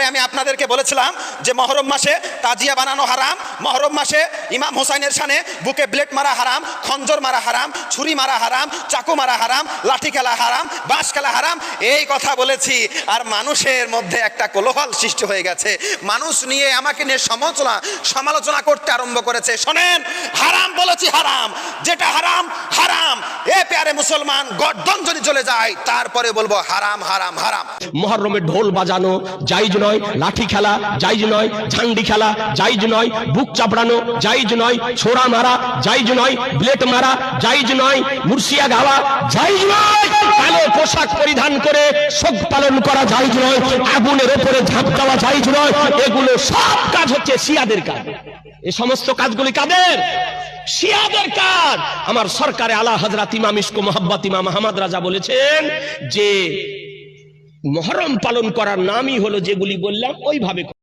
এবারে আমি আপনাদেরকে বলেছিলাম যে মহরম মাসে তাজিয়া বানানো হারাম, মহরম মাসে ইমাম হোসাইনের শানে বুকে ব্লেড মারা হারাম, খঞ্জর মারা হারাম, ছুরি মারা হারাম, চাকু মারা হারাম, লাঠি খেলা হারাম, বাঁশ খেলা হারাম, এই কথা বলেছি। আর মানুষের মধ্যে একটা কোলাহল সৃষ্টি হয়ে গেছে, মানুষ নিয়ে আমাকে নিয়ে সমালোচনা করতে আরম্ভ করেছে। শোনেন, হারাম বলেছি হারাম, যেটা হারাম হারাম। এ প্যারে মুসলমান, গর্দন যদি চলে যায় তারপরে বলবো হারাম হারাম হারাম। মুহররমে ঢোল বাজানো জায়েজ নয়, লাঠি খেলা জায়েজ নয়, ঝান্ডি খেলা জায়েজ নয়, বুক চাপড়ানো জায়েজ নয়, ছোরা মারা জায়েজ নয়, ব্লেড মারা জায়েজ নয়, মুর্শিয়া গাওয়া জায়েজ নয়, কালো পোশাক পরিধান করে শোক পালন করা জায়েজ নয়, আগুনের উপরে ঝাঁপ দেওয়া জায়েজ নয়। এগুলো সব কাজ হচ্ছে শিয়াদের কাজ। এই সমস্ত কাজগুলি কাদের? শিয়াদের কাজ। আমার সরকারে আলা হযরত ইমাম ইশক মোহাব্বত ইমাম আহমদ রাজা বলেছেন যে মুহররম পালন করার নামই হলো যেগুলি বললাম ওইভাবে।